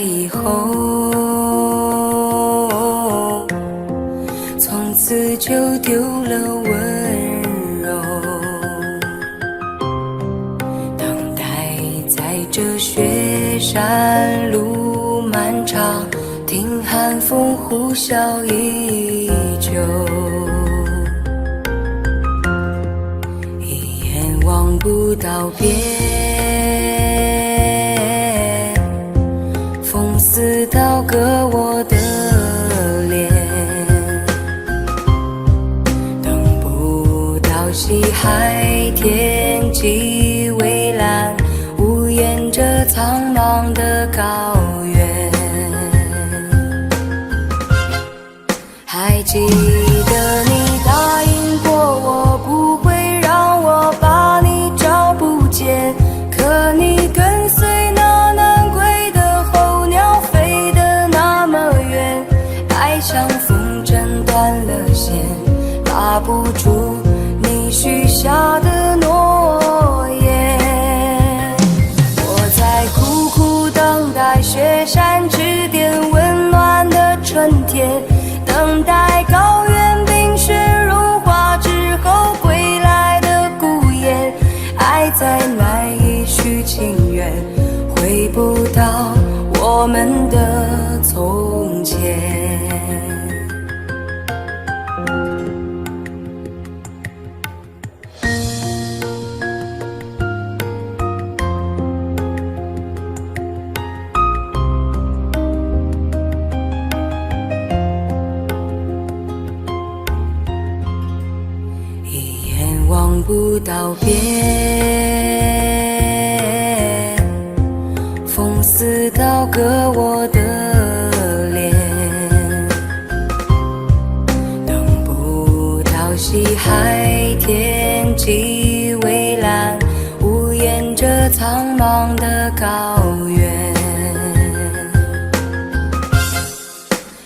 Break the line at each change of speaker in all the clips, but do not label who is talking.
以后，从此就丢了温柔。等待在这雪山路漫长，听寒风呼啸依旧。一眼望不到边，风似刀割我的脸，等不到西海天际蔚蓝，无言着苍茫的高原。还记得你答应过我，不会让我把你找不见，可你跟随那南归的候鸟飞得那么远，爱像风筝断了线，拉不住你许下的诺言。我在苦苦等待雪山之巅温暖的春天，等待高原冰雪融化之后归来的孤雁，爱再难以续情缘，回不到我们的从前。望不到边，风似刀割我的脸，等不到西海天际蔚蓝，无言着苍茫的高原。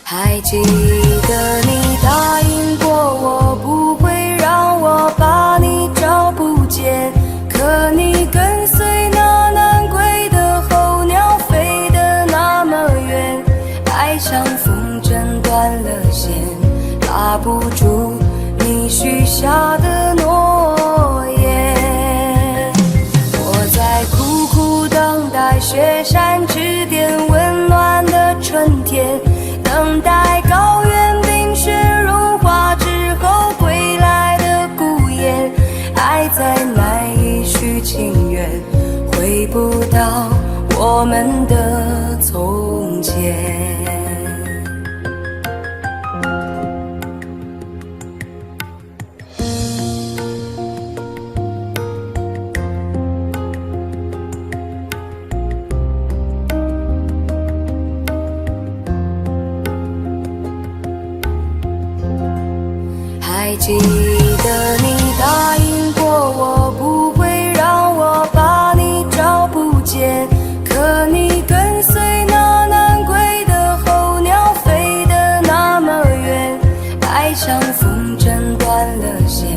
还记得你答应过我，不会让我把你找不见，可你跟随那南归的候鸟飞得那么远，爱像风筝断了线，拉不住你许下的诺言。我在苦苦等待雪山之巅温暖的春天，等待高原冰雪融化之后归来的孤雁，爱再难以续情缘，回不到我们的从前。还记得你答应过我，不会让我把你找不见，可你跟随那南归的候鸟飞得那么远，爱像风筝断了线，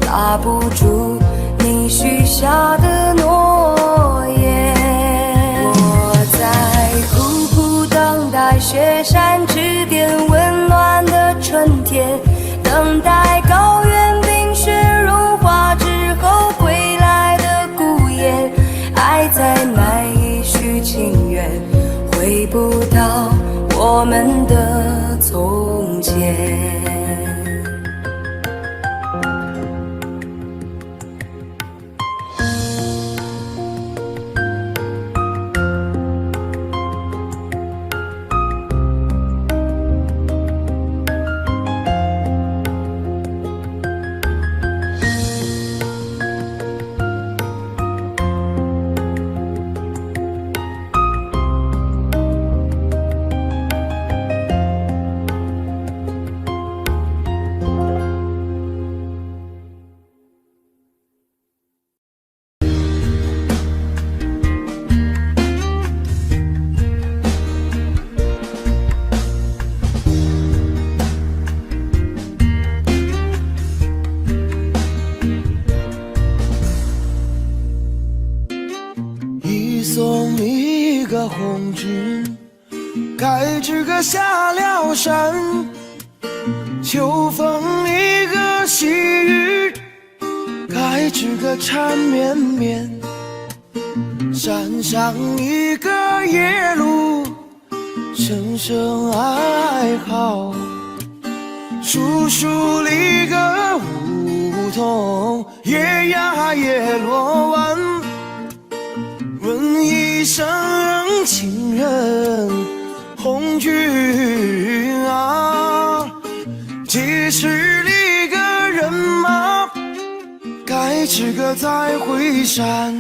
拉不住你许下的诺言。我在苦苦等待雪山之巅温暖的春天，等待高原冰雪融化之后归来的孤雁，爱再难以续情缘，回不到我们的从前。
送你一个红纸，该知个下了山，秋风一个细雨，该知个缠绵绵。山上一个夜路，声声哀嚎。树树里个梧桐，夜呀夜落晚。问一声情人红军啊，几十里个人马，该知个再回山。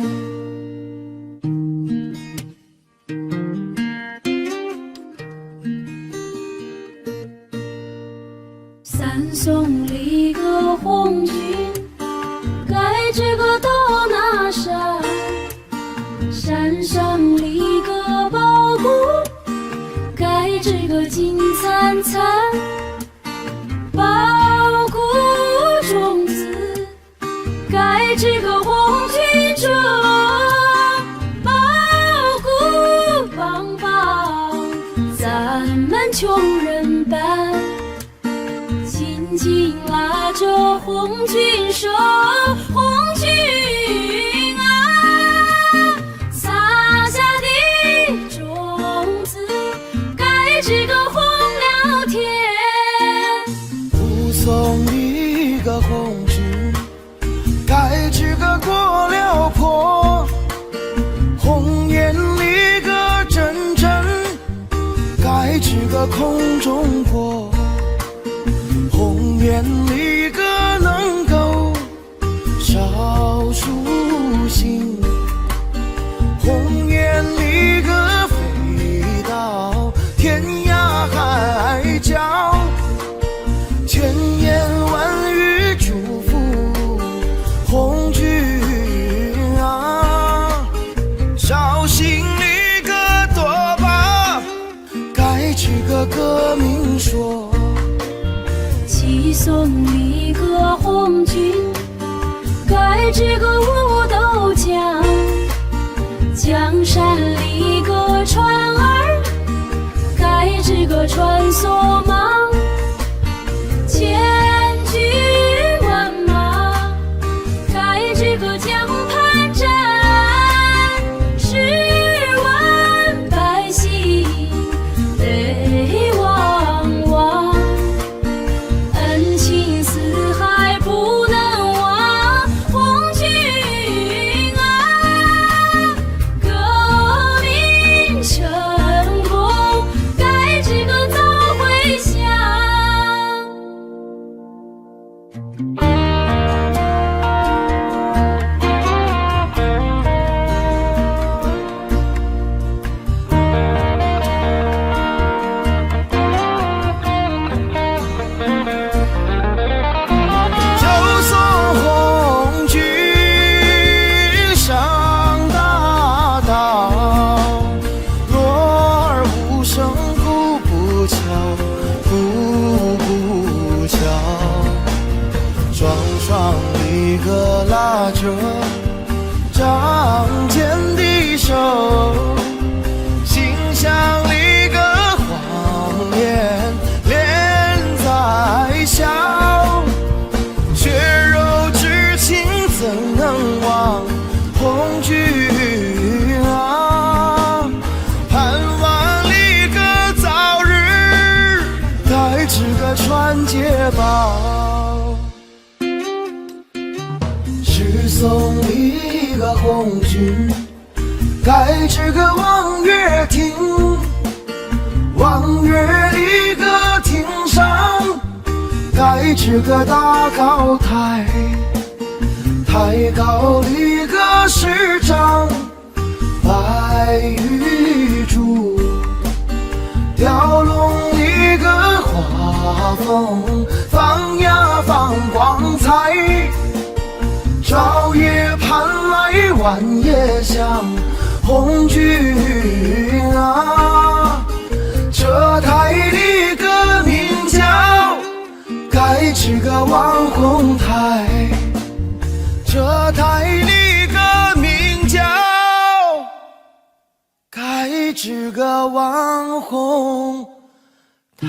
三送里个红军，该知个到那山。山上立个宝骨，该知个金灿灿。宝骨中子，该知个红军中。宝骨帮帮咱们穷人办。紧紧拉着红军手，红军啊，撒下的种子，该知个红了天。
护送一个红军，该知个过了坡。红颜里个阵阵，该知个空中过。红颜里个能够少数心，红颜里个飞到天涯海角，千言万语祝福红军啊。绍兴里个多把，该知个革命说。
七送里个红军，该知个五斗江。江山里个船儿，该知个穿梭忙。千军万马，该知个江畔站。10万百姓得望望。恩情四海不能忘，红军啊，革命成功，该知个早回乡。
一个拉着仗剑的手，心像一个谎言连在笑，血肉之情怎能忘红军啊？盼望一个早日该知个传捷报，是送一个红军，该知个望月亭，望月一个亭上，该知个大高台，太高一个石章，白玉柱，雕龙一个画风，放呀放光彩，朝夜盼来晚夜香，红军啊，这台的革命叫该知个望红台，这台的革命叫该支个网红台。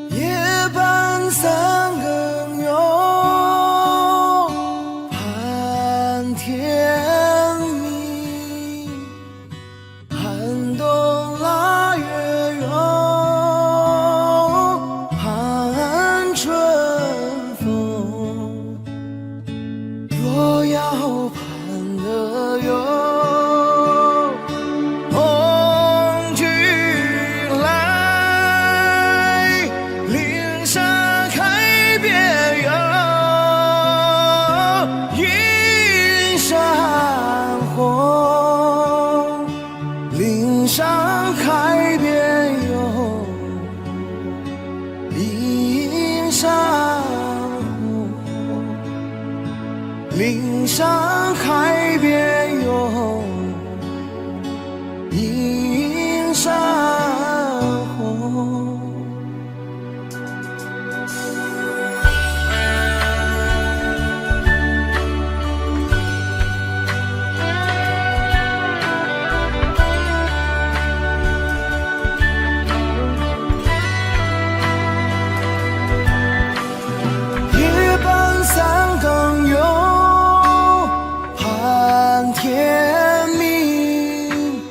夜半三更哟，盼天明，寒冬腊月哟，盼春风。若要盼得哟，红军来，岭山开遍哟，云山红，岭山开遍哟，云山红，岭山开遍哟，云山红。夜半三更哟，盼天明，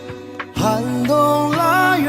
寒冬腊月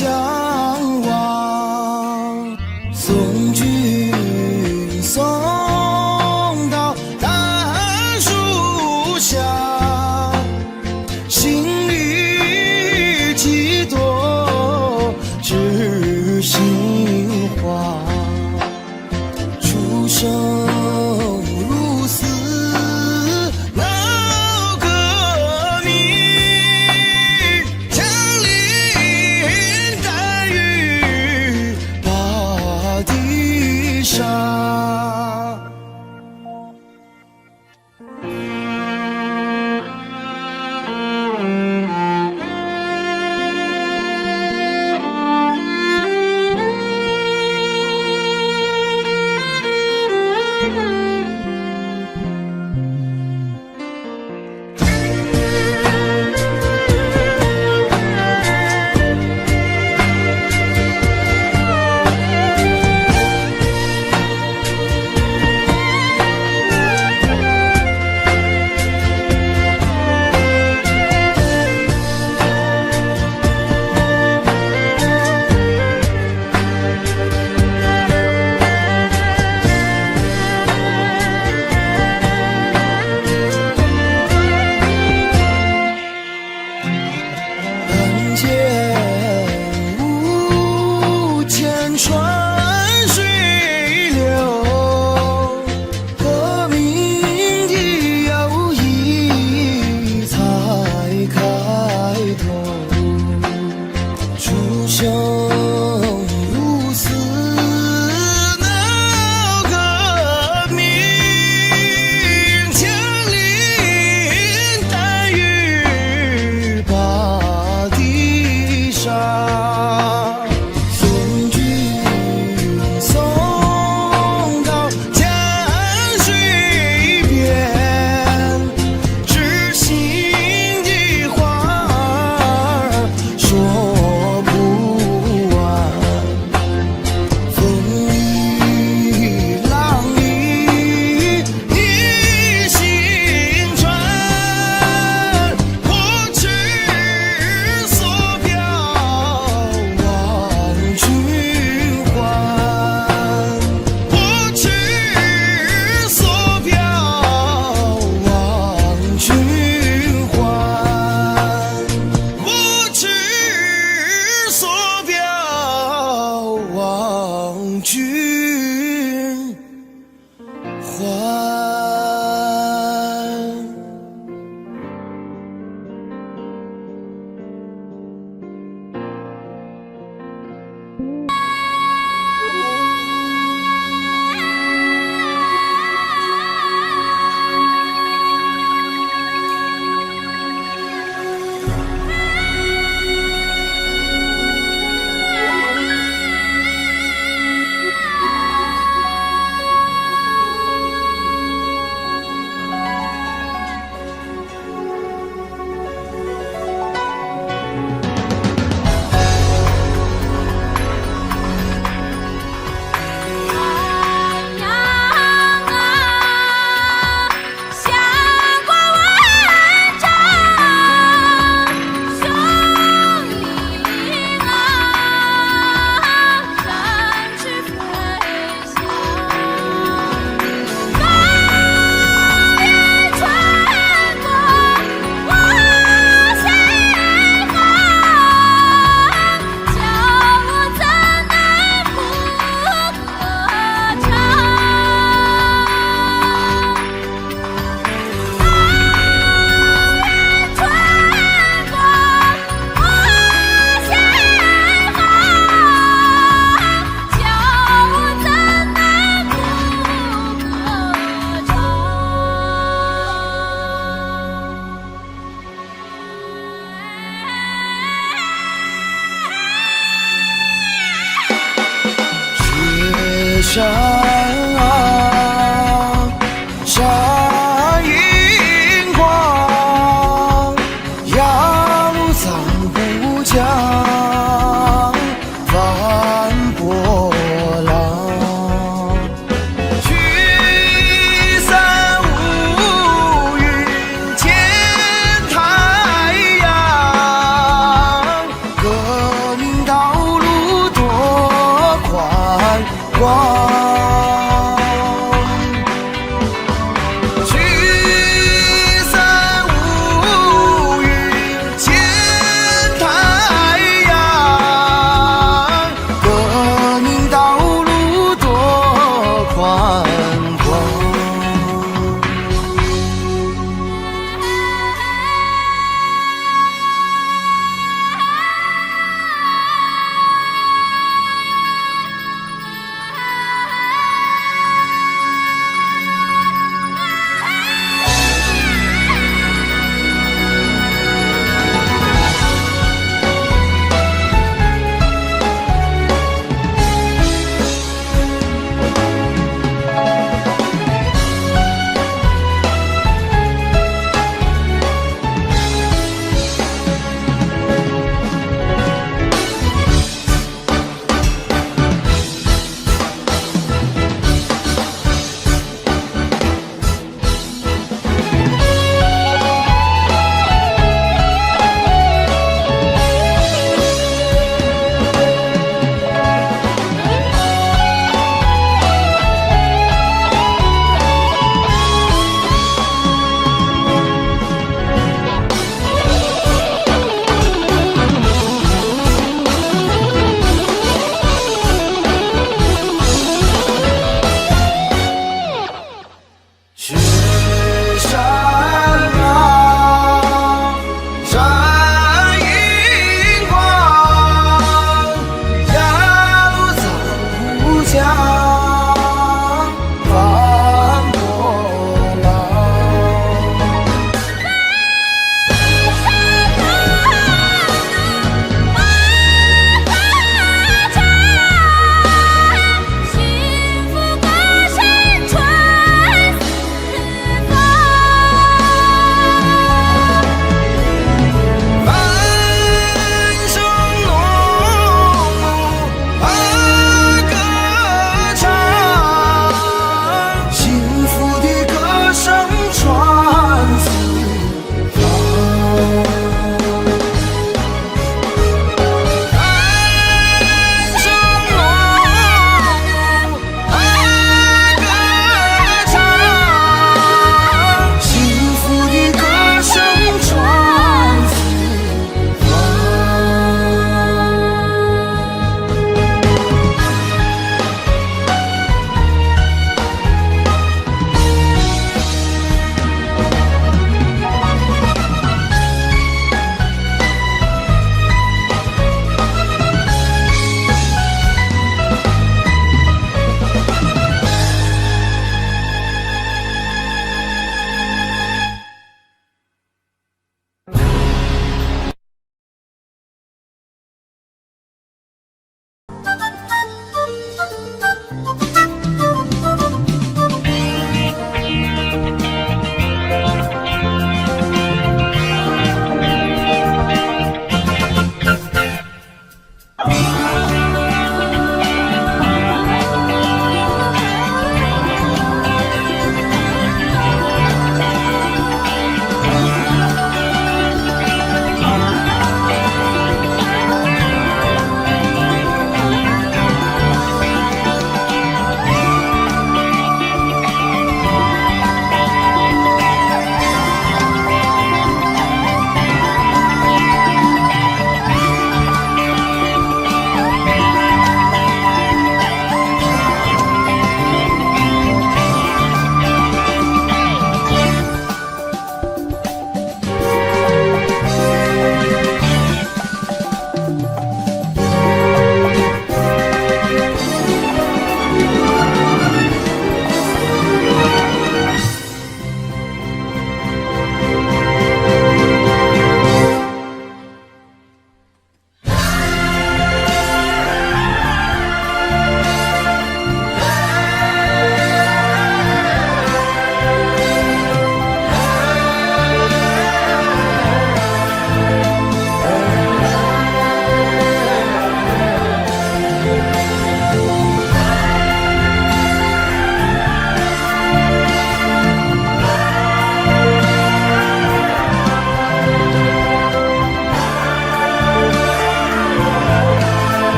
相望，送君送到大树下，心里几朵知心花，出生入死闹革命，枪林弹雨把地杀。君还。山啊，山银光，扬残不将翻波浪。聚散无云见太阳，革命到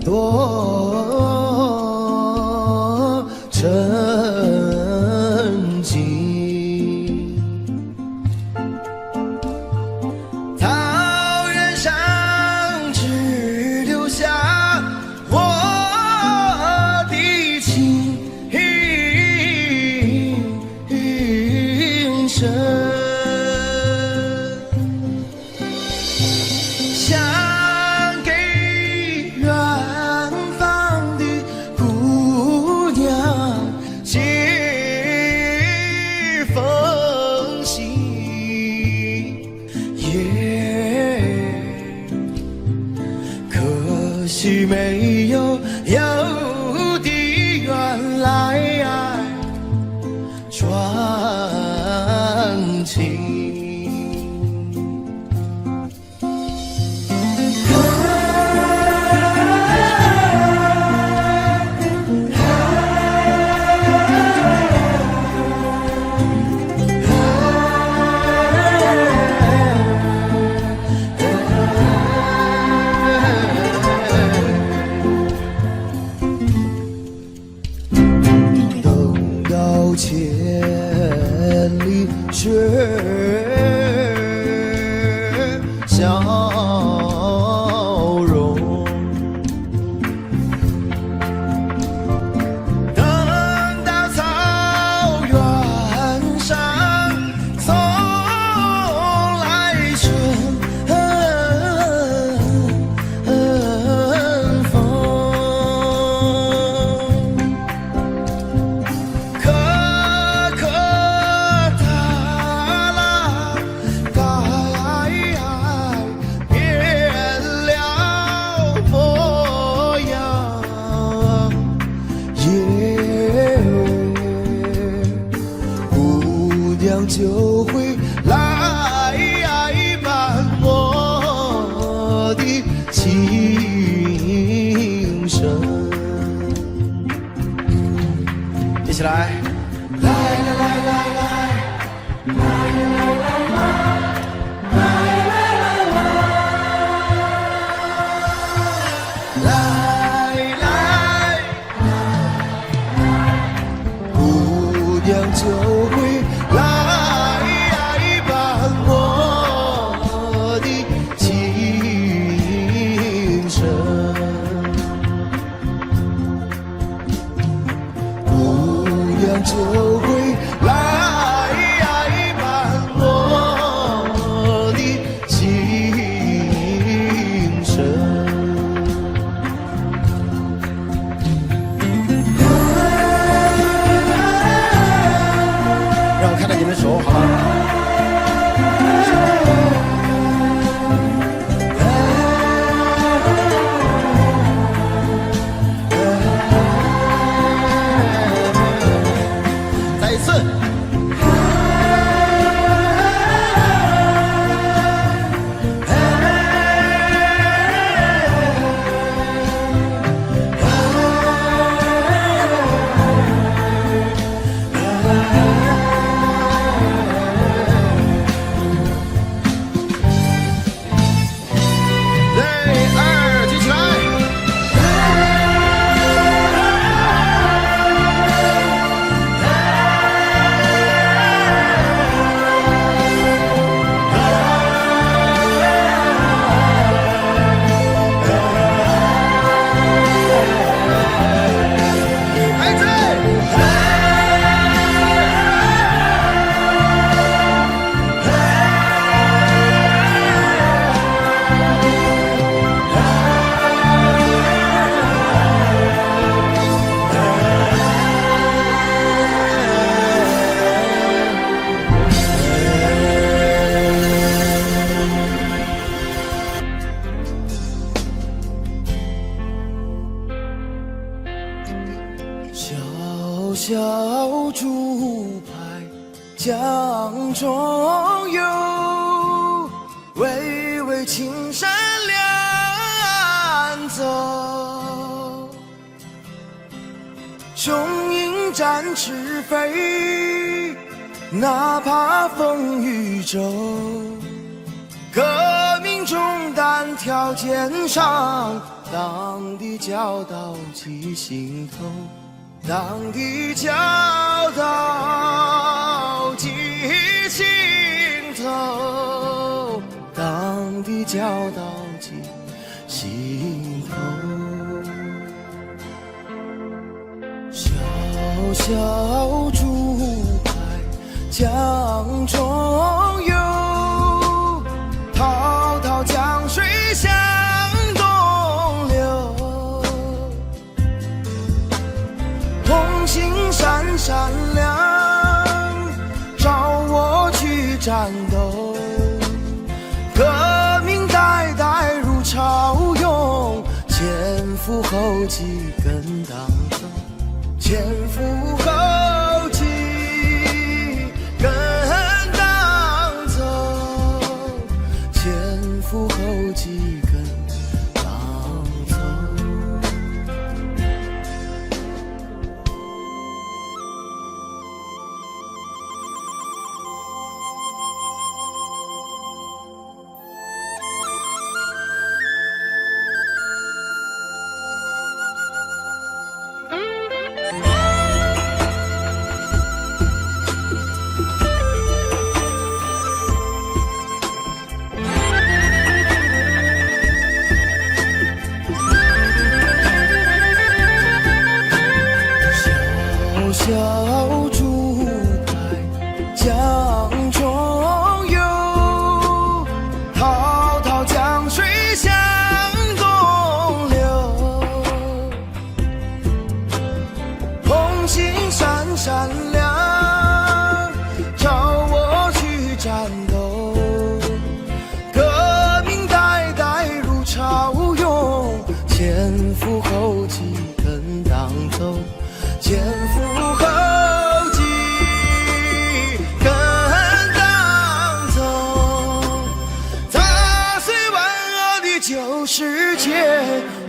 多沉静。桃源上只留下我的情深。想给远方的姑娘写封信，可惜没有的原来传情。千里雪笑容，等到草原上送来春风。就会来伴我的情深。一起来，来来来来来，来来来来，来来来来，来来，姑娘就会来。就会来伴我的情深。让我看到你们手，好吗？小竹排江中游，巍巍青山两走。雄鹰展翅飞，哪怕风雨骤。革命中单挑肩上，当地教导起心头，当地教导起心头，当地教导起心头。小小竹排江中游，滔滔江水向东流。红星闪闪亮，照我去战斗。革命代代如潮涌，前赴后继跟党走，前赴后继跟党走，前赴后继跟党走。小竹排江中游，滔滔江水向东流。红星闪闪亮，照我去战斗。革命代代如潮涌，前赴后继跟党走，前赴后继跟党走。砸碎万恶的旧世界，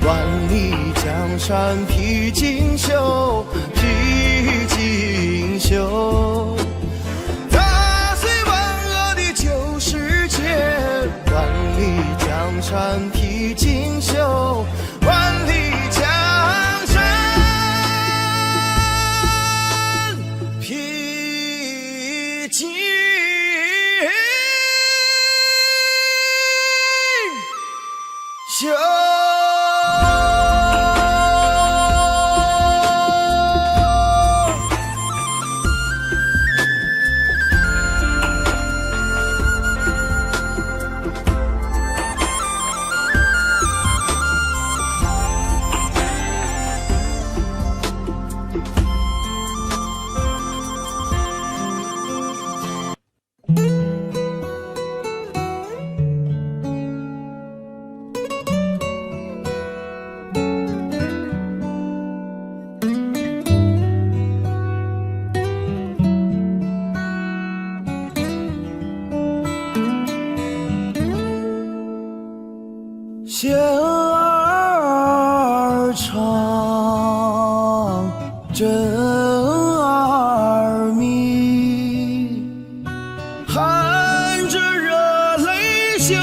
万里江山披锦绣，披锦绣。砸碎万恶的旧世界，万里江山披锦绣，万里江山披锦绣。弦儿长，针儿密，含着热泪绣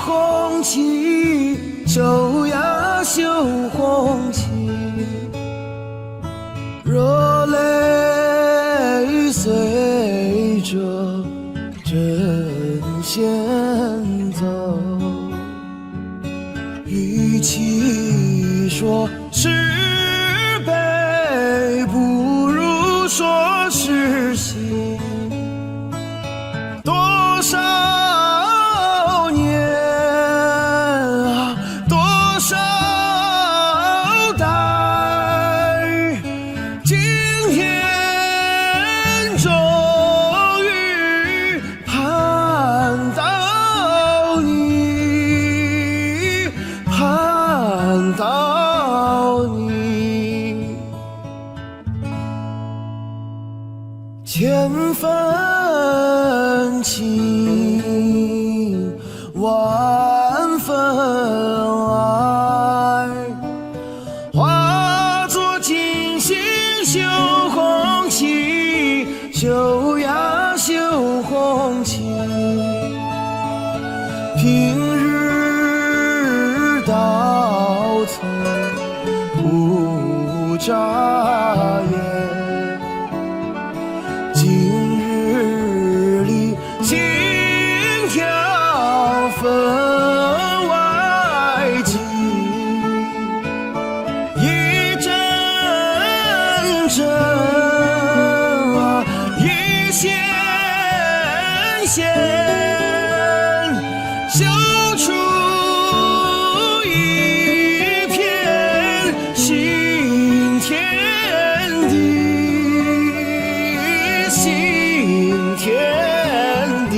红旗，绣呀绣红旗，热泪随着针线走。与其说是悲，不如说是喜。多少年啊，多少代，今天终于盼到你，盼到你。千分情，万分爱，化作金星绣红旗，绣呀绣红旗。平日到头不眨眼。今日里心跳分外急，一阵阵啊，一线线，绣出一片新天地，新天地。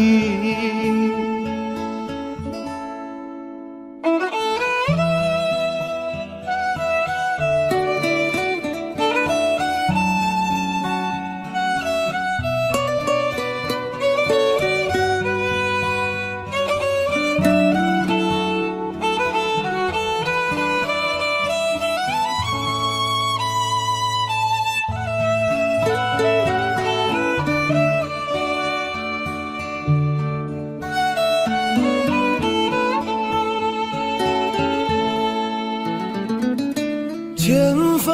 千分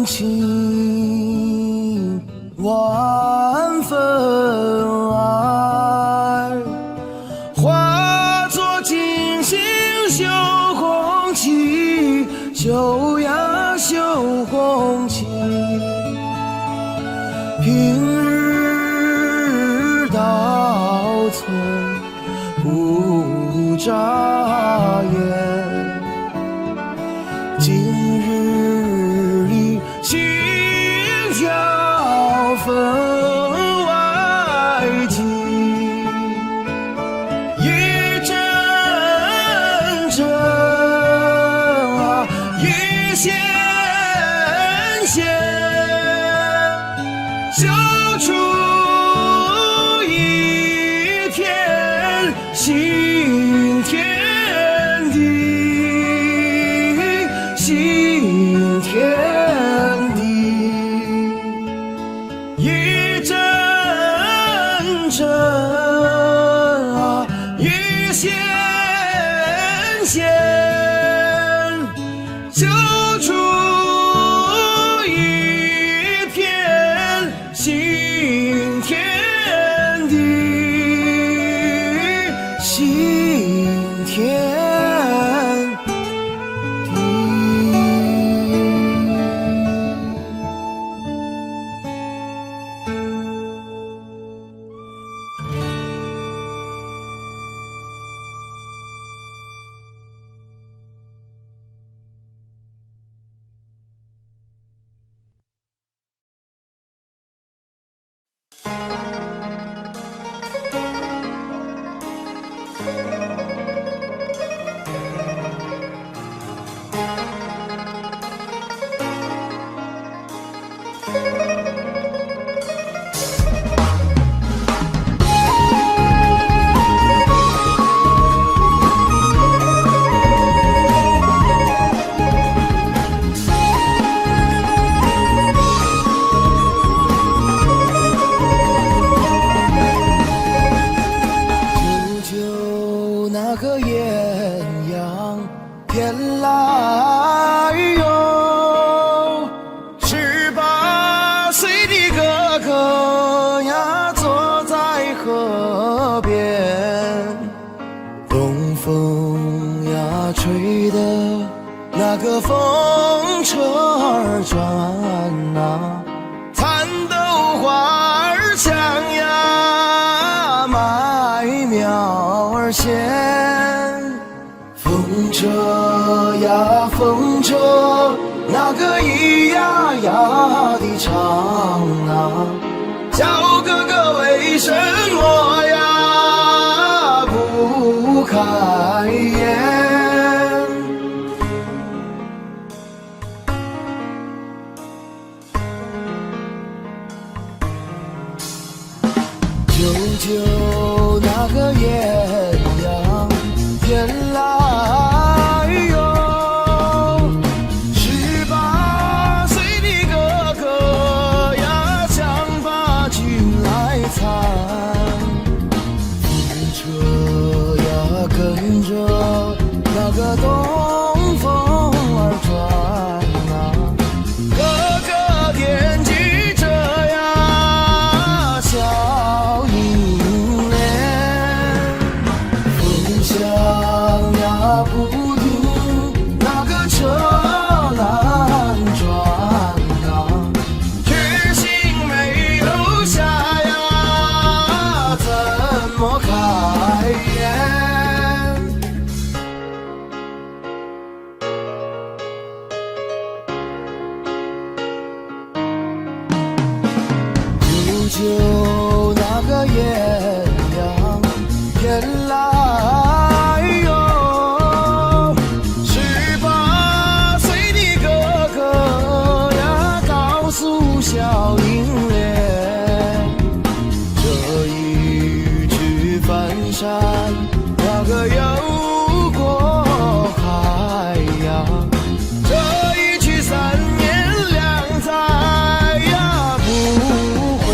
情，万分爱，化作金星绣红旗，绣呀绣红旗。平日到村不眨眼，今日里心跳分外急，一阵阵啊，一线线，绣出一片新天地，新天地。一阵阵啊，一线线，绣出一片新天地，新天地。那个艳阳偏来哟，18岁的哥哥呀，坐在河边，东风呀吹的那个风车儿转呐，蚕豆花儿香呀，麦苗儿鲜。风车呀风车，那个咿呀呀的唱啊，小哥哥为什么呀不开眼？舅舅那个艳阳偏来哟，18岁的哥哥呀，想把军来参。风车呀跟着那个东风儿转就那个艳阳天来哟，18岁的哥哥呀，告诉小英莲，这一去翻山，那个又过海呀，这一去3年2载呀，不回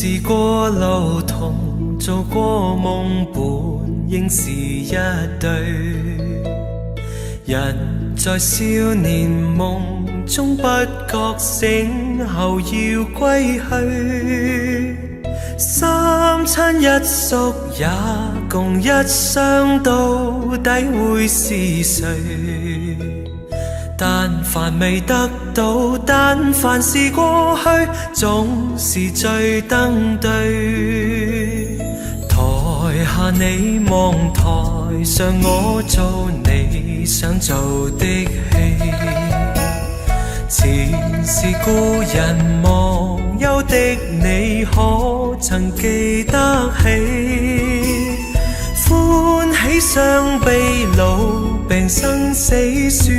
試過路途，做過夢伴，應是一對。人在少年夢中不覺醒後要歸去，三餐一宿也共一雙，到底會是誰？但凡未得到，但凡是過去，總是最登對。台下你望，台上我做你想做的戲。前是故人忘憂的你，可曾記得起？歡喜傷悲老病生死，說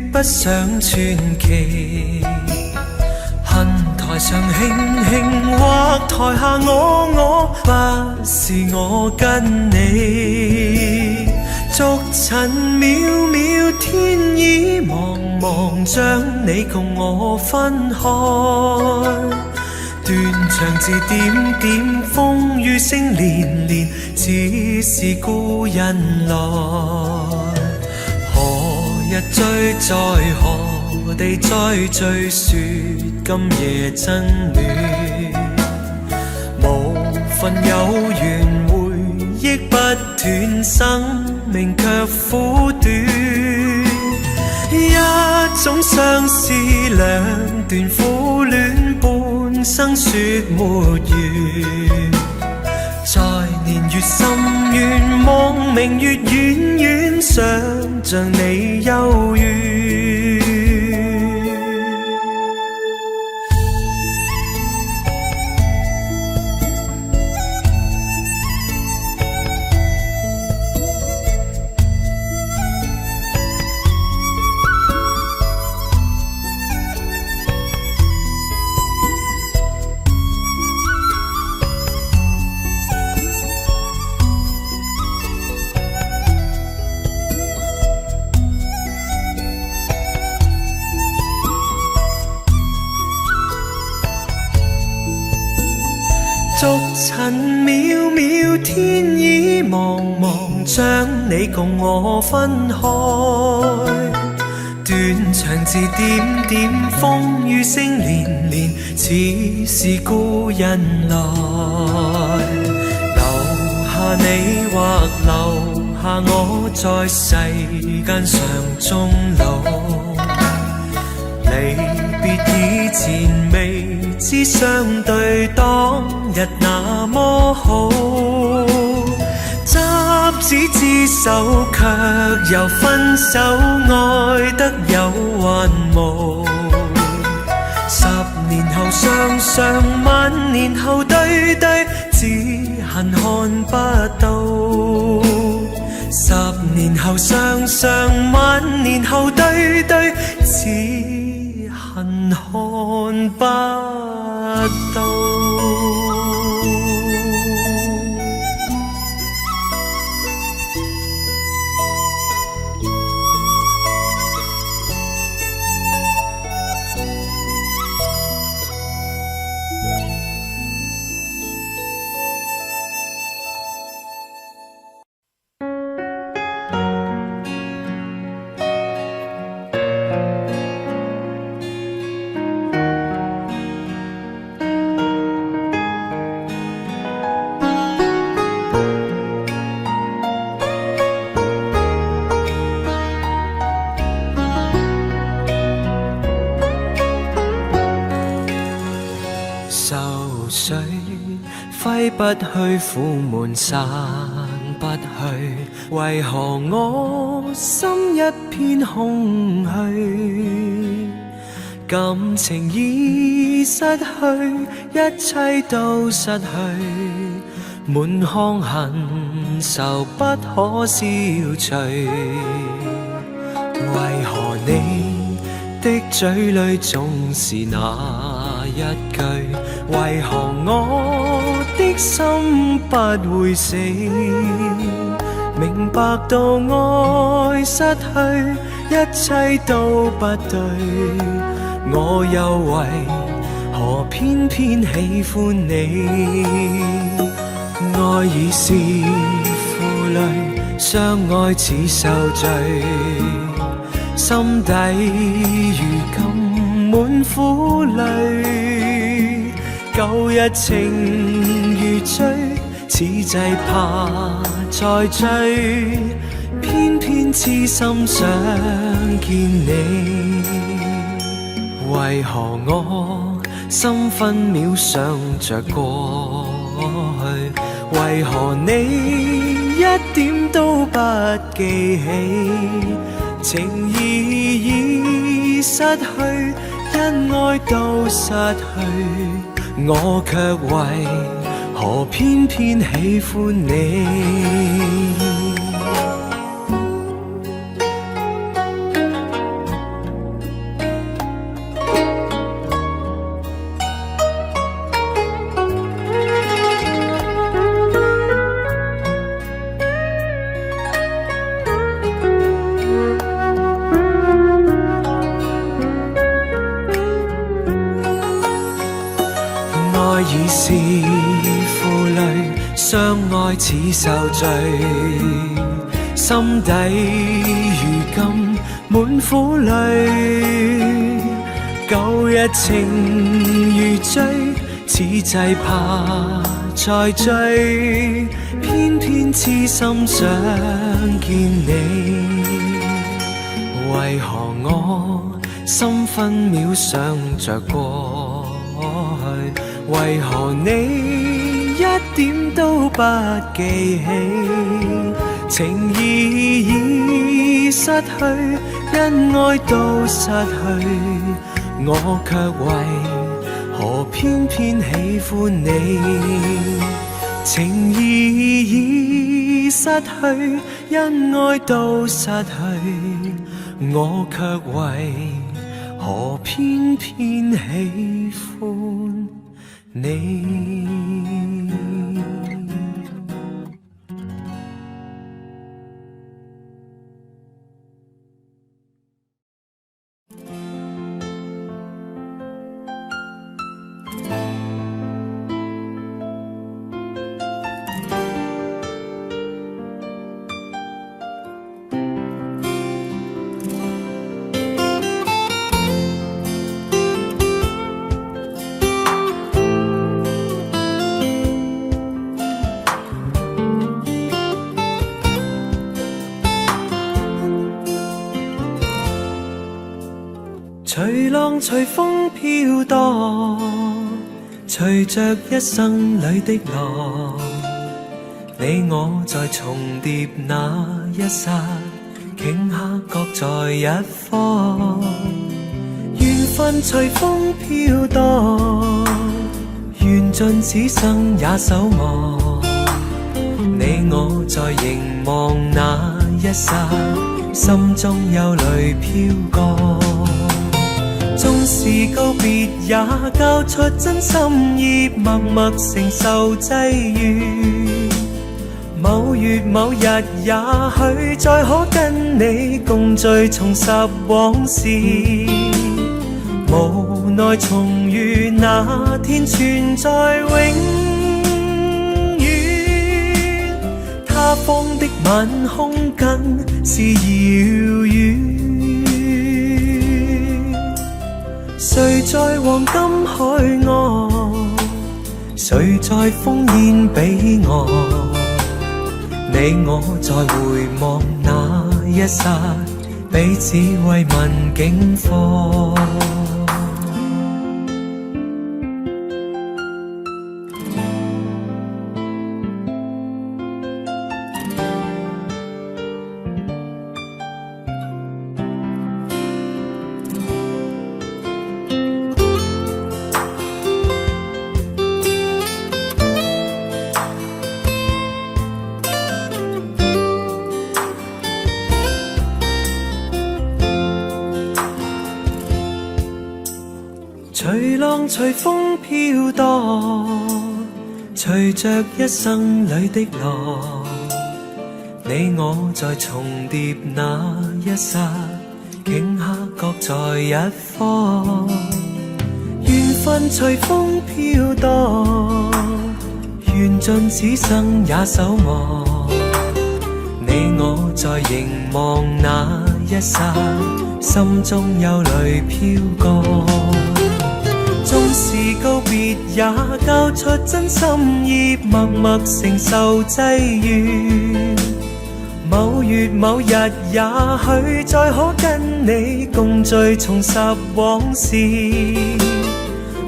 不上傳奇。恨台上輕輕，或台下我，不是我跟你。逐塵渺渺，天意茫茫，將你共我分開。斷腸字點點，風雨聲連連，只是故人來。何日追，在何地再聚，說今夜真戀。無份有緣，回憶不斷，生命卻苦短。一種相思，兩段苦戀，半生說沒完。在年月深遠，望明月遠遠，想像你幽怨。逐塵渺渺，天意茫茫，將你共我分開。斷腸字點點，風雨聲連連，似是故人來。留下你或留下我，在世間上終老。離別以前，未知相對當日那麼好。執子之手，卻又分手，愛得有還無。10年後雙雙，萬年後對對，只恨看不到。10年後雙雙，萬年後對對，只恨看不到。揮不去，苦悶散不去，為何我心一片空虛？感情已失去，一切都失去，滿腔恨愁不可消除。為何你的嘴裏總是那一句？為何我的心不會死？明白到愛失去，一切都不對，我又為何何偏偏喜歡你？愛已是負累，相愛似受罪，心底如今滿苦淚。舊日情如醉，此際怕再追，偏偏痴心想見你。為何我心分秒想着過去？為何你一點都不記起？情意已失去，因愛都失去，我卻為何偏偏喜歡你？愛已是負累，相愛似受罪，心底如今滿苦淚。舊日情如醉，此際怕再追，偏偏痴心想見你。為何我心分秒想着過去？為何你一點都不記起？情意已失去，因愛都失去，我卻為何偏偏喜歡你？情意已失去，因愛都失去，我卻為何偏偏喜歡你。隨浪隨風飄蕩，隨着一生裏的浪，你我在重疊那一剎，頃刻各在一方。緣分隨風飄蕩，緣盡此生也守望。你我在凝望那一剎，心中有淚飄過。縱是告別也交出真心意，默默承受際遇。某月某日也許再可跟你共聚，重拾往事。無奈重遇那天存在永遠，他方的晚空更是遙遠。誰在黃金海岸，誰在烽煙彼岸？你我在回望那一剎，彼此慰問境況。隨浪隨風飄蕩，隨着一生裏的浪，你我在重疊那一剎，頃刻各在一方。緣分隨風飄蕩，緣盡此生也守望。你我在凝望那一剎，心中有淚飄過。縱是告別也交出真心意，默默承受際遇。某月某日也許再可跟你共聚重拾往事，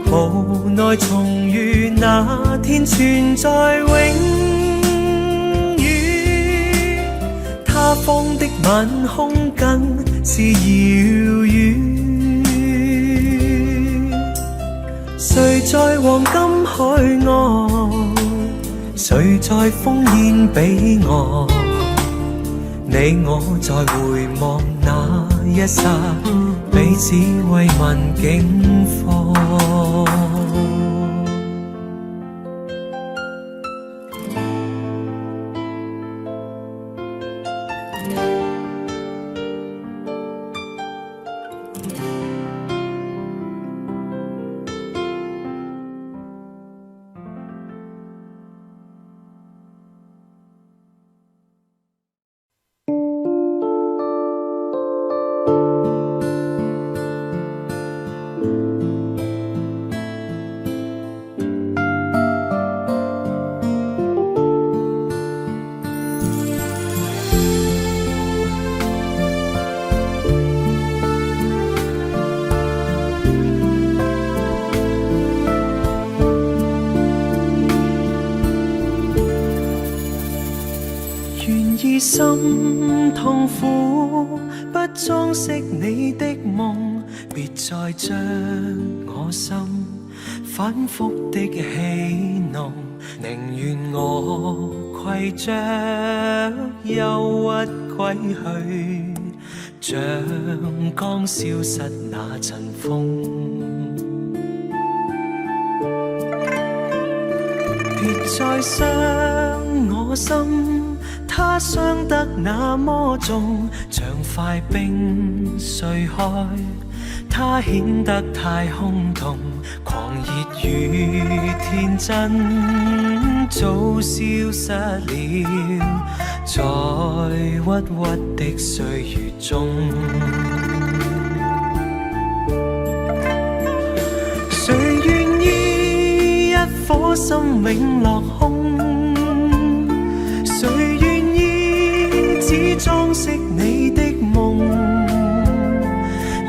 無奈重遇那天存在永遠，他方的晚空更是遙遠。誰在黃金海岸，誰在烽煙彼岸，你我在回望那一剎，彼此慰問境況。心痛苦，不裝飾你的夢，別再將我心反覆的戲弄，寧願我攜着憂鬱歸去，像剛消失那陣風。別再傷我心，它傷得那麼重，像塊冰碎開，它顯得太空洞，狂熱與天真早消失了，在鬱鬱的歲月中。誰願意一顆心永落空？誰願意只裝飾你的夢？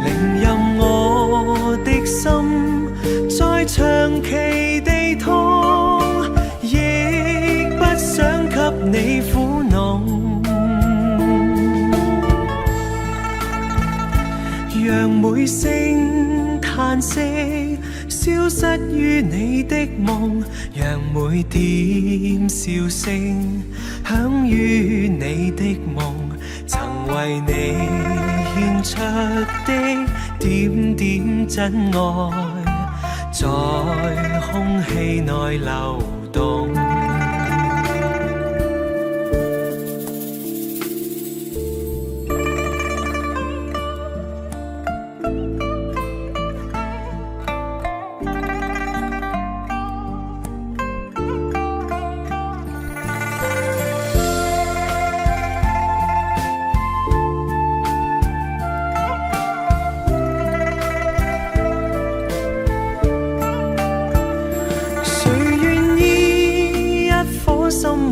寧任我的心再長期地痛，亦不想給你苦惱。讓每聲嘆息消失於你的夢，讓每點笑聲響於你的夢，曾為你獻出的點點真愛，在空氣內流動。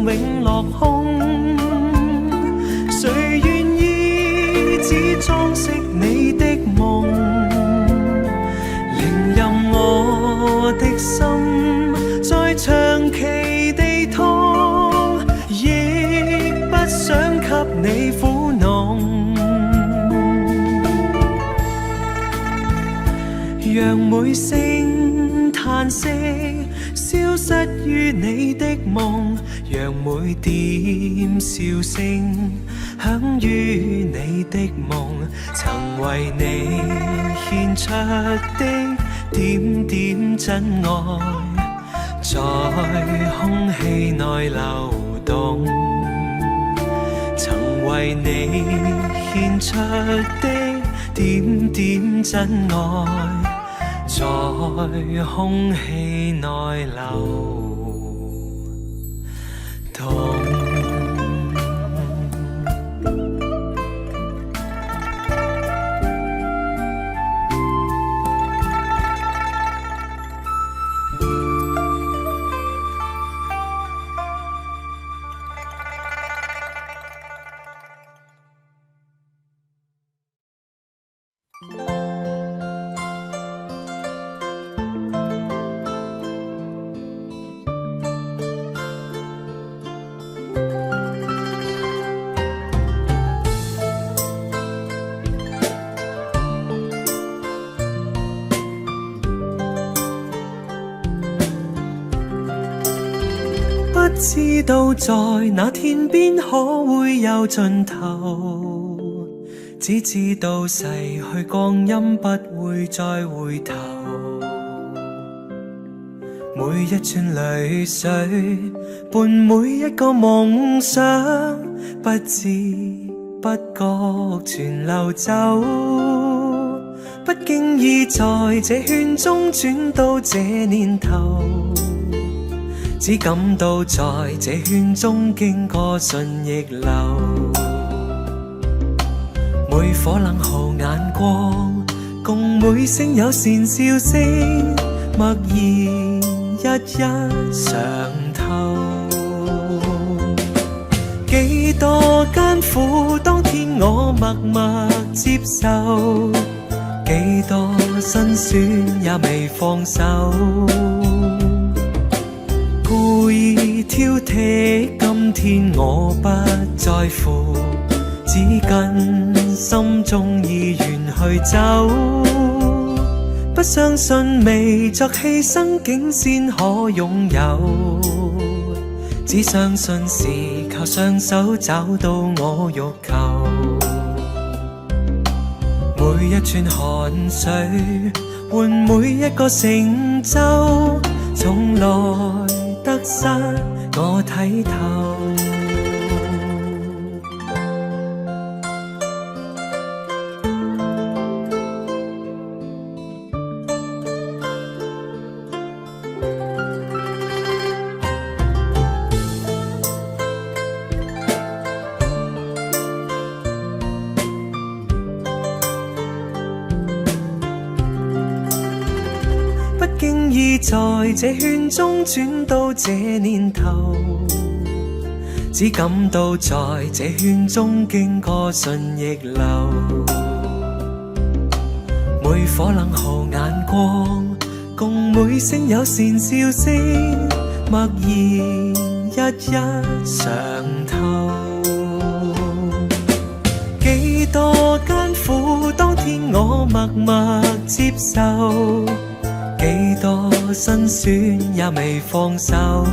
永落空，誰願意只裝飾你的夢？寧任我的心再長期地痛，亦不想給你苦惱。讓每聲嘆息消失於你的夢，讓每點笑聲響於你的夢，曾為你獻出的點點真愛，在空氣內流動。曾為你獻出的點點真愛，在空氣內流動。不知道在那天邊可會有盡頭，只知道逝去光陰不會再回頭。每一串淚水伴每一個夢想，不知不覺全流走。不經意在這圈中轉到這年頭，只感到在這圈中經過順逆流。每顆冷酷眼光，共每聲友善笑聲，默然一一嘗透。幾多艱苦，當天我默默接受，幾多辛酸也未放手。故意挑剔，今天我不在乎，只跟心中意願去走。不相信未作犧牲竟先可擁有，只相信是靠雙手找到我欲求。每一串汗水換每一個成就，從來得失我睇透。不經意在這圈中轉到這年頭，只感到在這圈中經過順逆流。每顆冷酷眼光，共每聲友善笑聲，默然一一嘗透。幾多艱苦，當天我默默接受，幾多辛酸也未放手。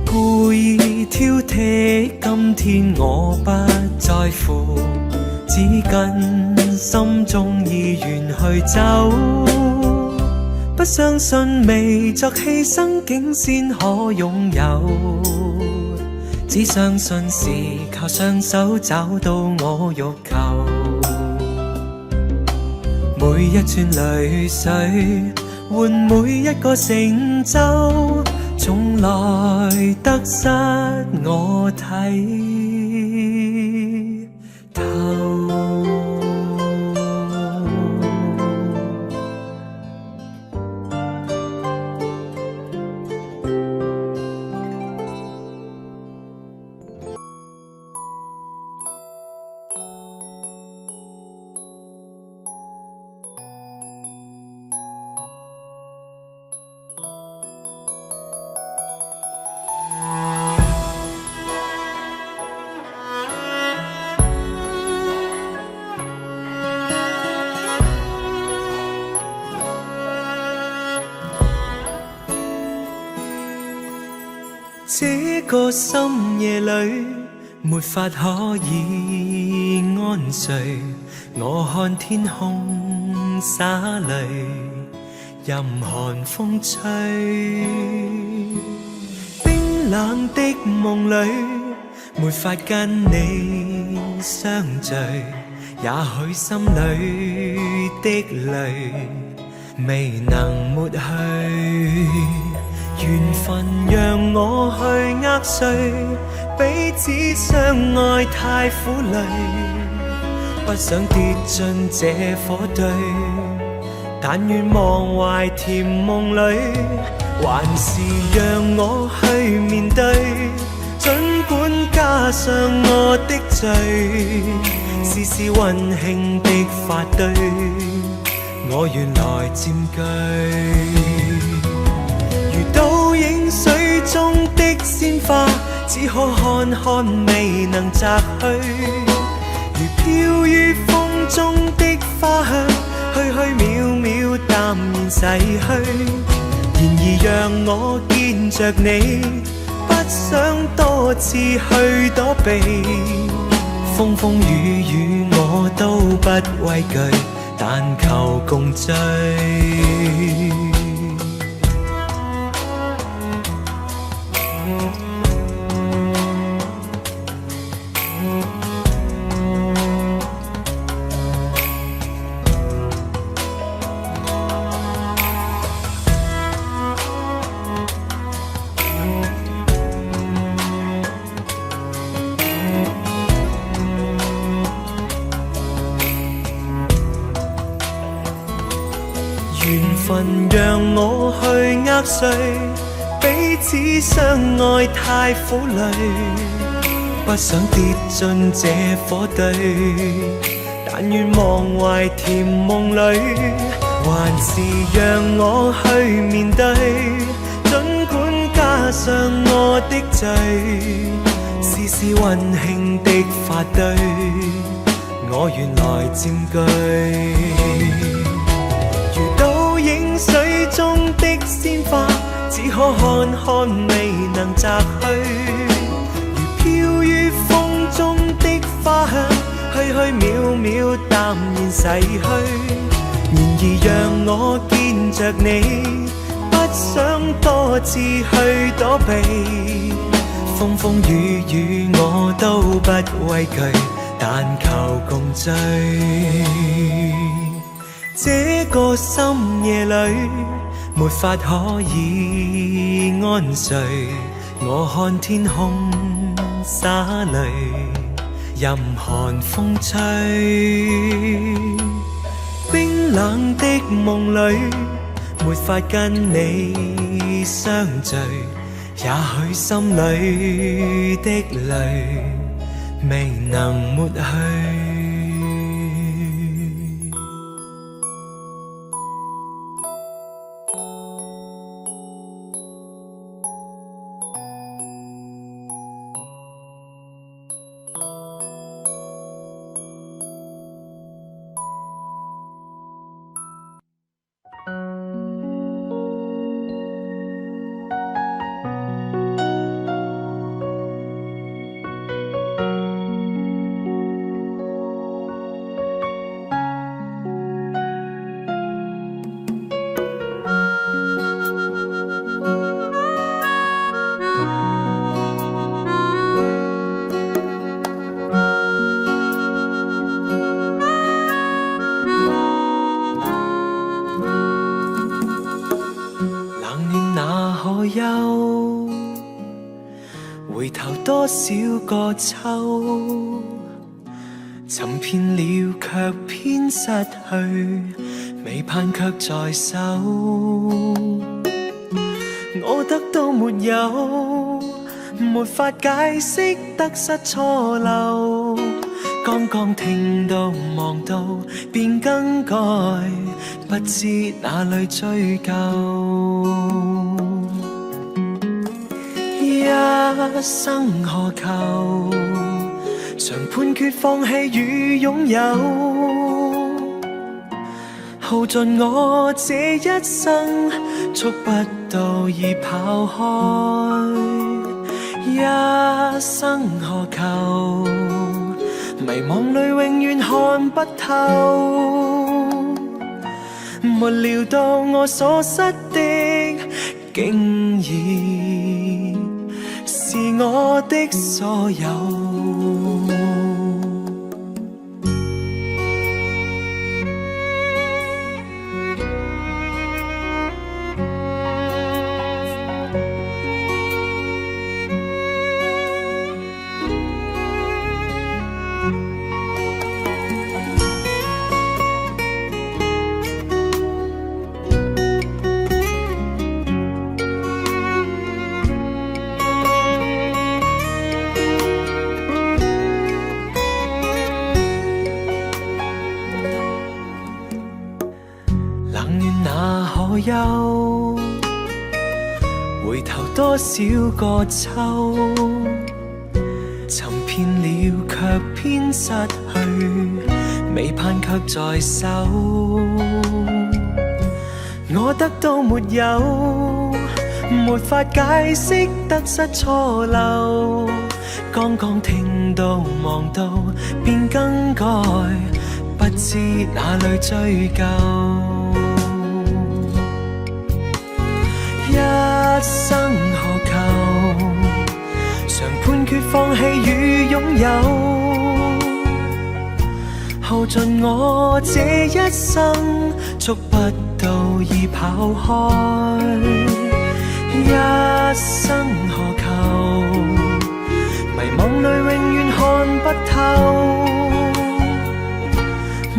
故意挑剔，今天我不在乎，只跟心中意願去走。不相信未作犧牲竟先可擁有，只相信是靠雙手找到我欲求。每一串淚水換每一個成就，從來得失我睇透。這個深夜裏沒法可以安睡，我看天空灑淚，任寒風吹。冰冷的夢裏沒法跟你相聚，也許心裏的淚未能抹去，緣分讓我去握碎，彼此相愛太苦累，不想跌進這火堆，但願忘懷甜夢裏，還是讓我去面對，儘管加上我的罪，絲絲溫馨的發堆，我願來佔據。如倒影水中的鮮花，只可看看未能摘去，如飄於風中的花香，虛虛渺渺淡然逝去。然而讓我見着你，不想多次去躲避，風風雨雨我都不畏懼，但求共醉。緣分讓我去握碎，彼此相愛太苦累，不想跌進這火堆，但願忘懷甜夢裏，還是讓我去面對，儘管加上我的罪，絲絲溫馨的發堆，我願來佔據。倒影水中的鮮花，只可看看未能摘去，如飄於風中的花香，虛虛渺渺淡然逝去。然而讓我見着你，不想多次去躲避，風風雨雨我都不畏懼，但求共醉。這個深夜裏，沒法可以安睡。我看天空灑淚，任寒風吹。冰冷的夢裏，沒法跟你相聚。也許心裏的淚，未能抹去。回頭多少個秋，尋遍了卻偏失去，未盼卻在手。我得到沒有，沒法解釋得失錯漏。剛剛聽到望到便更改，不知哪裏追究。一生何求，常判決放棄與擁有，耗盡我這一生，觸不到已跑開。一生何求，迷惘裏永遠看不透，沒料到我所失的竟然是我的所有。哪可休？回頭多少個秋，尋遍了卻偏失去，未盼卻在手。我得到沒有，沒法解釋得失錯漏。剛剛聽到望到便更改，不知哪裏追究。一生何求，常判決放棄與擁有。耗盡我這一生，觸不到已跑開。一生何求，迷惘裏永遠看不透。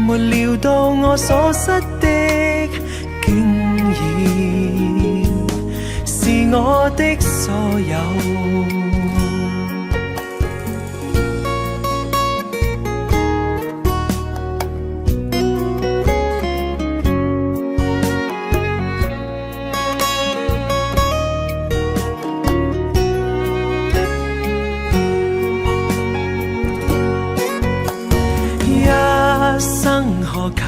沒料到我所失的，竟然是我的所有。一生何求，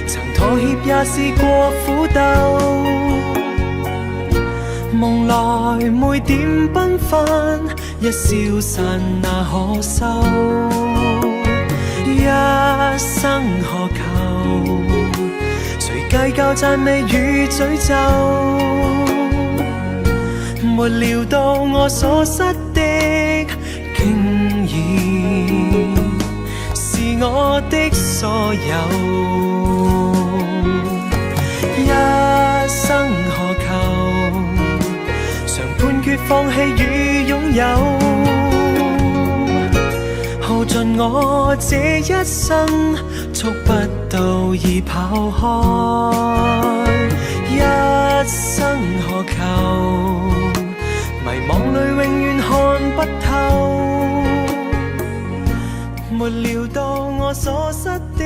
曾妥協也試過苦鬥。夢來每點繽紛，一消散那可收。一生何求，誰計較讚美與詛咒？沒料到我所失的，竟然是我的所有。一生何求，常判決放棄與擁有。耗盡我這一生，觸不到已跑開。一生何求，迷惘裏永遠看不透。沒料到我所失的，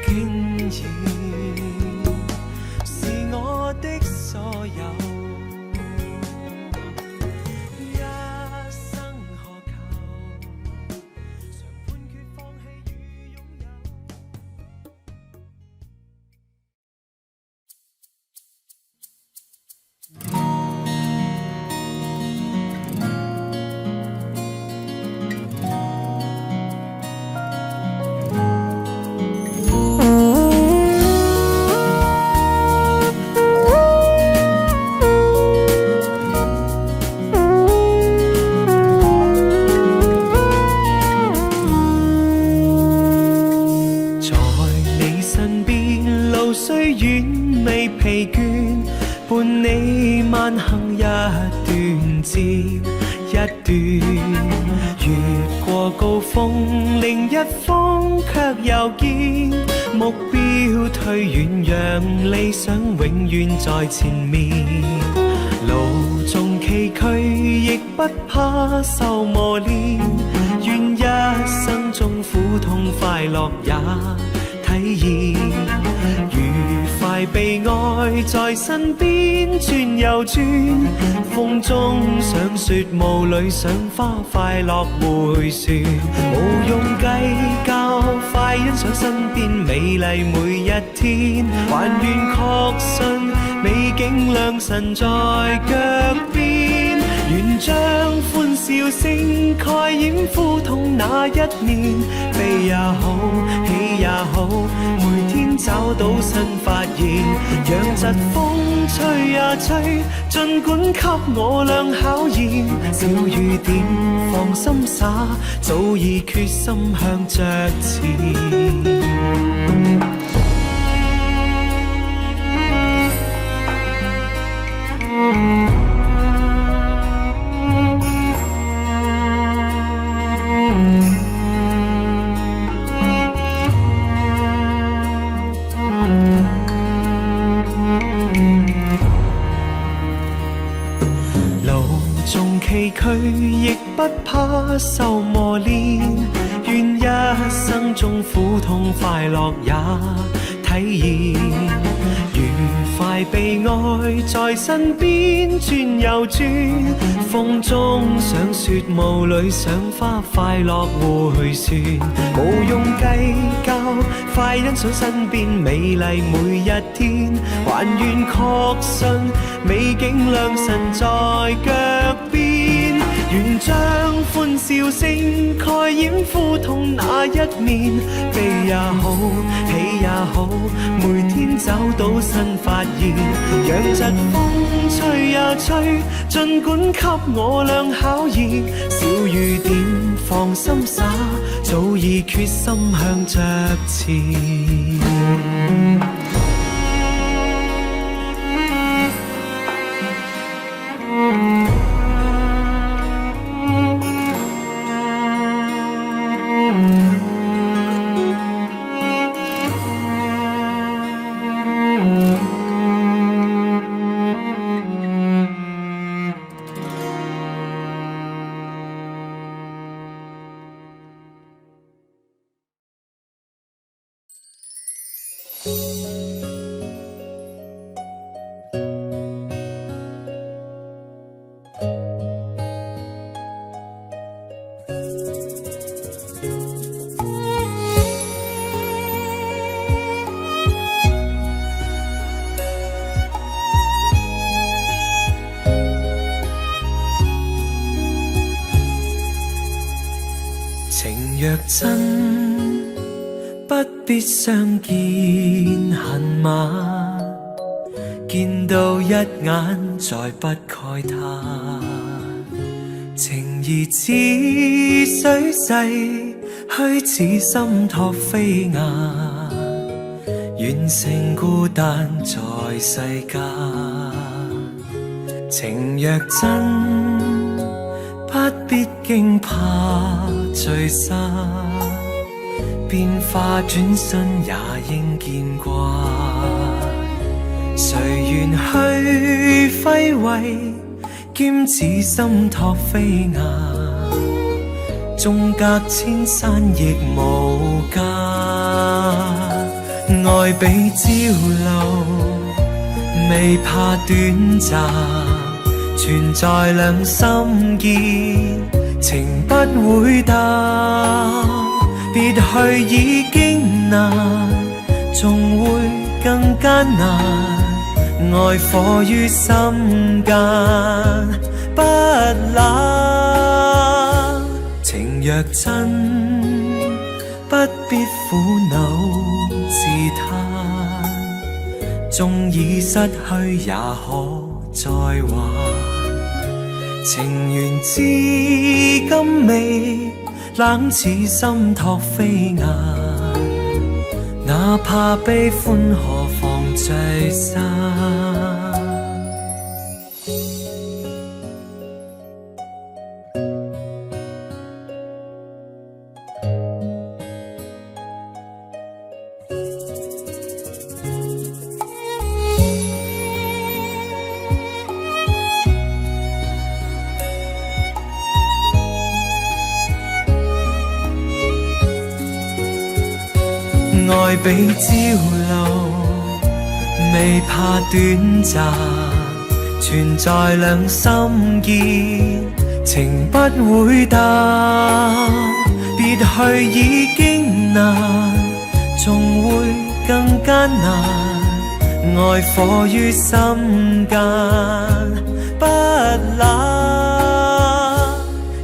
竟然是我的所有。一生何求，常判決放棄與擁有。伴你慢行一段接一段，越過高峰，另一峰卻又見目標退遠，讓理想永遠在前面。路縱崎嶇，亦不怕受磨練，願一生中苦痛快樂也體驗。愉快被愛在身邊轉又轉，風中想說霧裏賞花快樂迴旋，無用計較，快欣賞身邊美麗每一天，還願確信美景良辰在腳邊，願將歡笑聲蓋掩苦痛那一面，悲也好，喜也好，每天找到新發現，讓疾風吹呀吹，儘管給我倆考驗，小雨點放心灑，早已決心向着前。崎嶇亦不怕受磨練，願一生中苦痛快樂也體体验，愉快被爱在身边转又转，风中想雪雾里想花，快乐回旋，无用计较，快欣赏身边美丽每一天，还愿确信美景良辰在脚边，愿将欢笑声盖掩苦痛那一面，悲也好，喜也好，每天找到新发现，让疾风吹呀吹，尽管给我俩考验，小雨点放心洒，早已决心向着前。情若真，不必相见恨晚，見到一眼再不慨嘆。情義似水逝，虛似心托飛雁，願成孤單在世間。情若真，不必驚怕聚散，變化轉身也應見慣。誰願去揮霍，兼此心托飛雁，縱隔千山亦無間。愛比朝露，未怕短暫，存在兩心間，情不會淡。別去已經難，仲會更艱難。愛火於心間不冷，情若真，不必苦惱自嘆，縱已失去也可再還。情緣至今未冷似心托飛雁，哪怕悲歡何妨聚散。愛比朝露，未怕短暫，存在兩心間，情不會淡。別去已經難，仲會更艱難。愛火於心間不冷，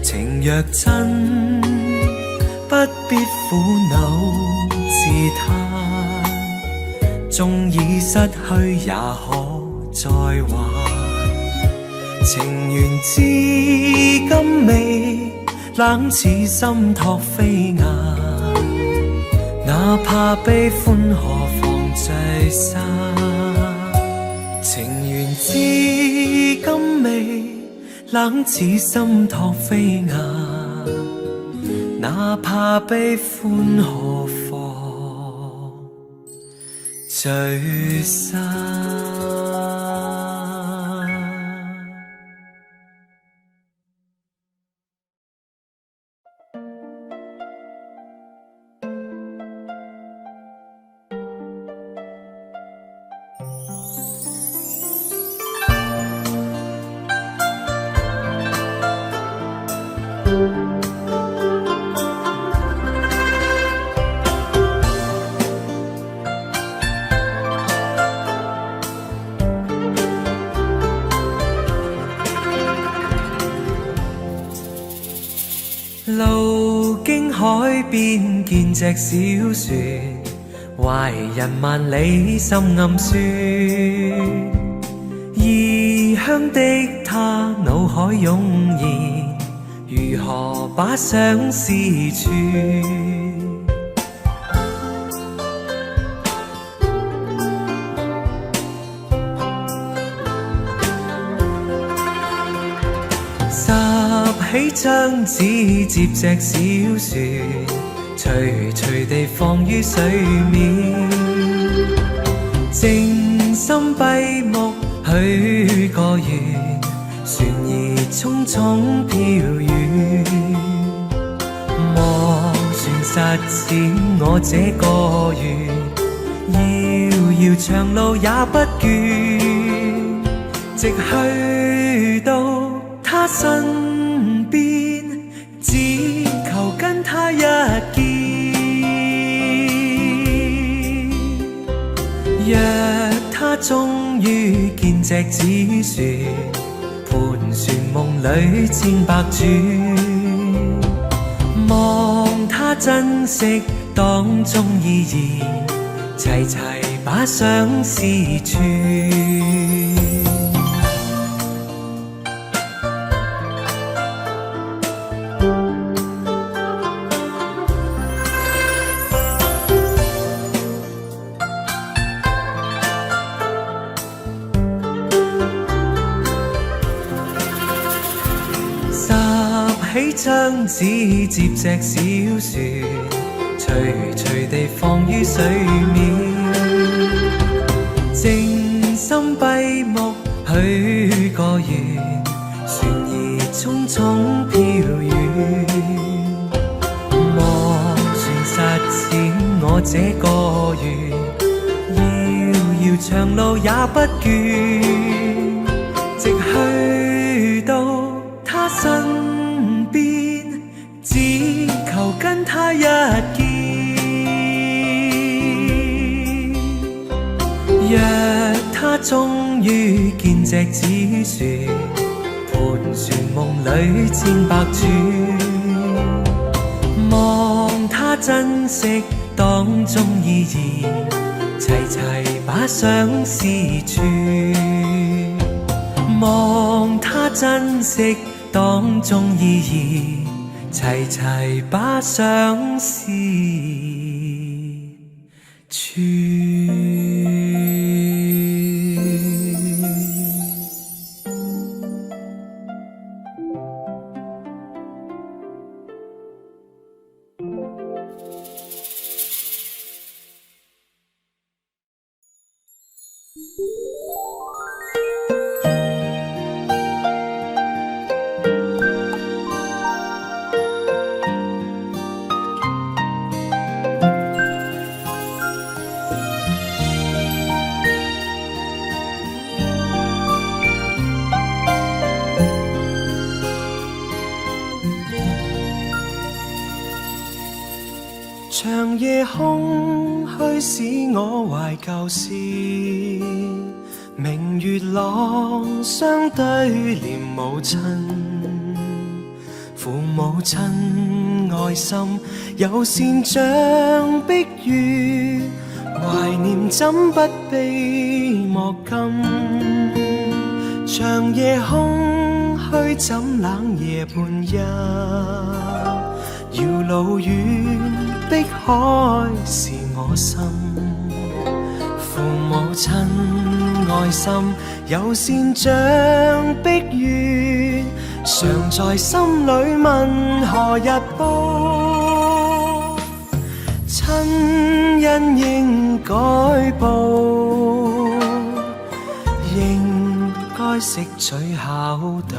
情若真，不必苦惱自嘆，縱已失去也可再還。情緣至今未冷似心托飛雁，哪怕悲歡何妨聚散。情緣至今未冷似心托飛雁，哪怕悲歡何妨聚散。海邊見隻小船，懷人萬里心暗酸。異鄉的他腦海湧現，如何把相思串？拾起張紙接隻小船，徐徐地放於水面。靜心閉目許個願，船兒匆匆飄遠。莫船實踐我這個願，遙遙長路也不倦，直去到他身邊，只求跟他一見。若他終於見隻紙船，盤旋夢裏千百轉，望他珍惜當中意義，齊齊把相思串。拾起張紙接隻小船，徐徐地放於水面。靜心閉目許個願，船兒匆匆飄遠。莫船實踐我這個願，遙遙長路也不倦，直去到他身邊，只求跟他一見。若他終於見隻紙船，盤旋夢裏千百轉，望他珍惜當中意義，齊齊把相思串。望他珍惜當中意義，齊齊把相思串。
長夜空虛使我懷舊事，明月朗相對念母親。父母親愛心有善像碧月，懷念怎不悲莫禁。長夜空虛怎冷夜半夜，遙路遠碧海是我心。父母親愛心有善像碧月，常在心裏問何日報。親恩應該報，應該識取孝道，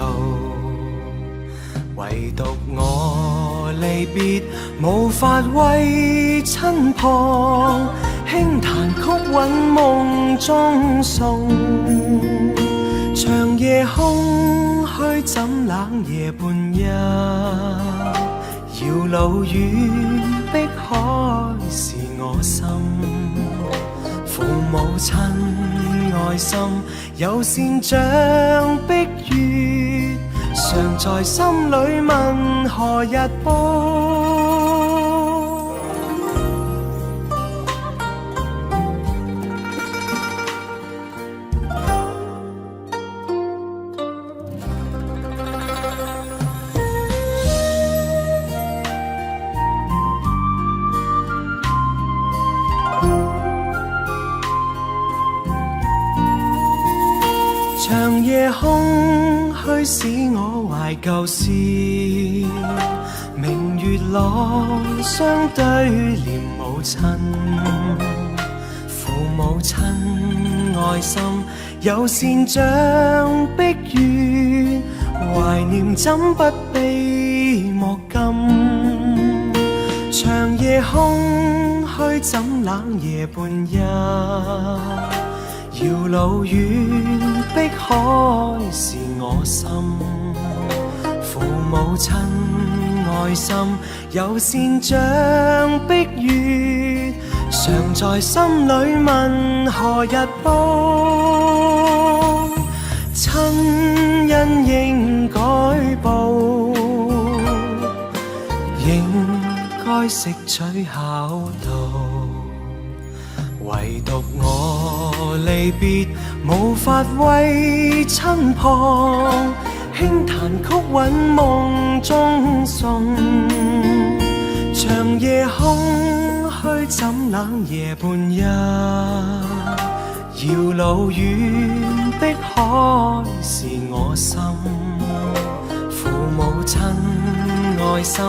唯獨我離別無法為親旁，輕彈曲韻夢中送。長夜空虛怎冷夜半夜，遙路遠碧海是我心。父母親愛心有善像碧月，常在心裏問何日報。長夜空虛使我懷舊事，明月朗相對念母親，父母親愛心有善像碧月，懷念怎不悲莫禁。長夜空虛怎冷夜半日，遙路遠碧海是我心，父母親愛心有善像碧月，常在心裏問何日報，親恩應該報，應該識取孝道。唯獨我離別無法為親旁，輕彈曲韻夢中送。長夜空虛怎冷夜半日，遙路遠碧海是我心，父母親愛心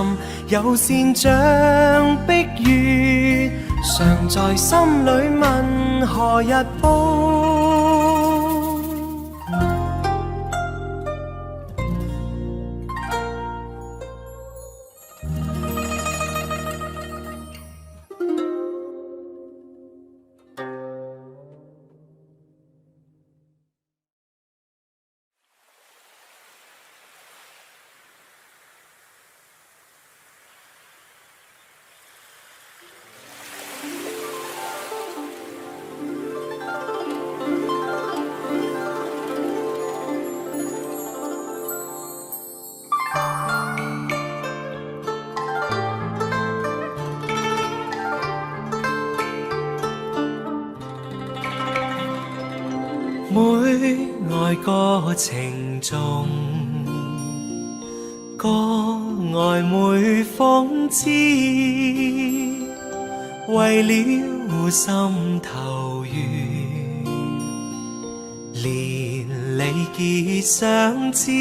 有善像碧月，常在心裏問何日報。每愛歌情重，歌愛每諷刺，為了心頭緣，連理結相知，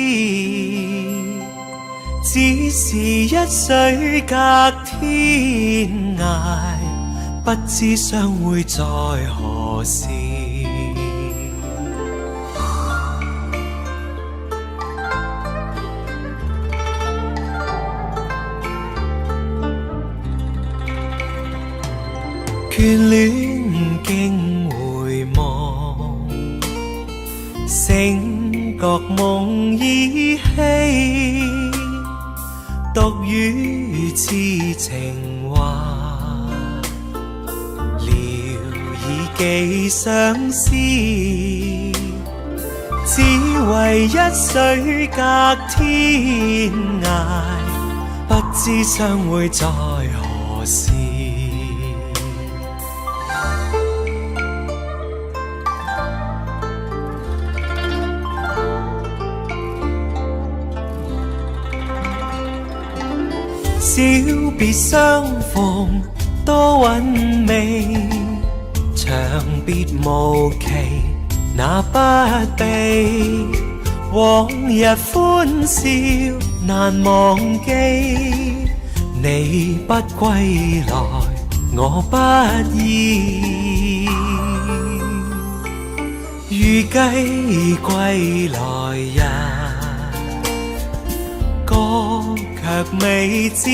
只是一水隔天涯，不知相會在何時。眷戀經回望，醒覺夢依稀，獨語痴情話，聊以寄相思，只為一水隔天涯，不知相會在何時。小別相逢多韻味，長別無期那不避，往日歡笑難忘記，你不歸來我不依，預計歸來日，歌卻未知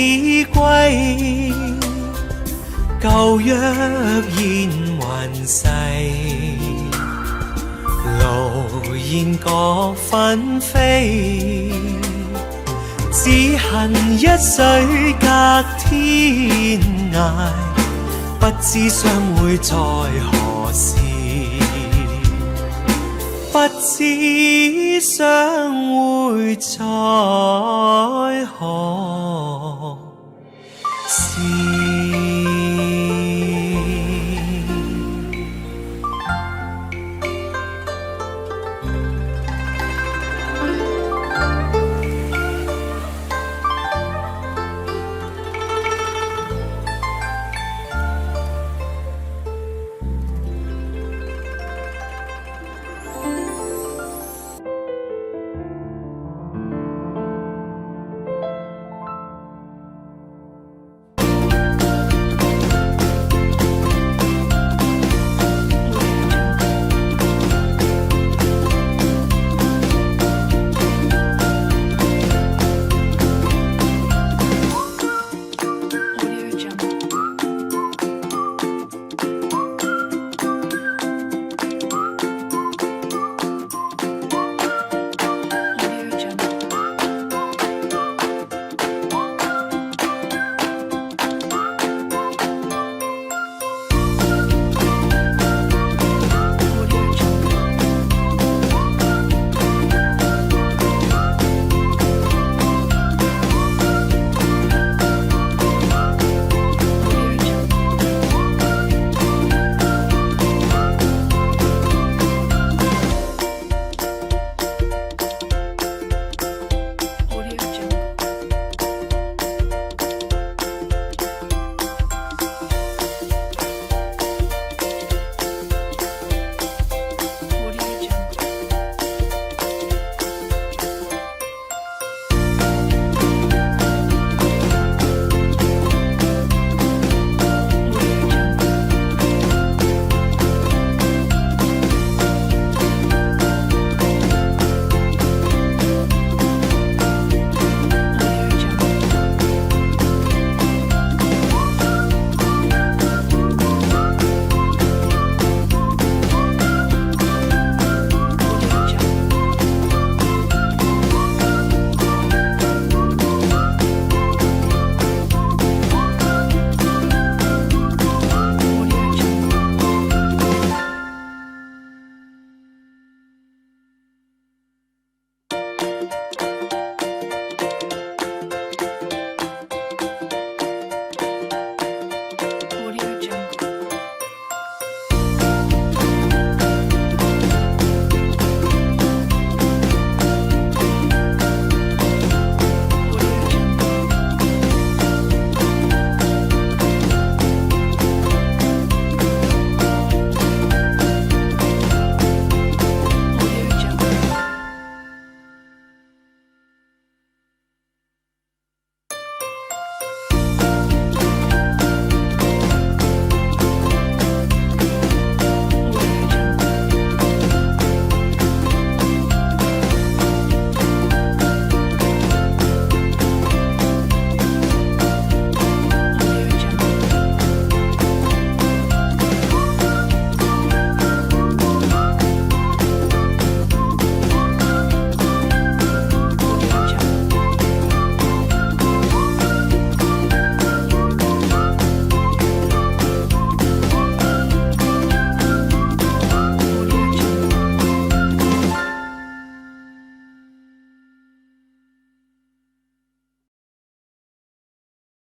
歸，舊約現還逝，路煙各紛飛，只恨一水隔天涯，不知相會在何時，不知相會在何時。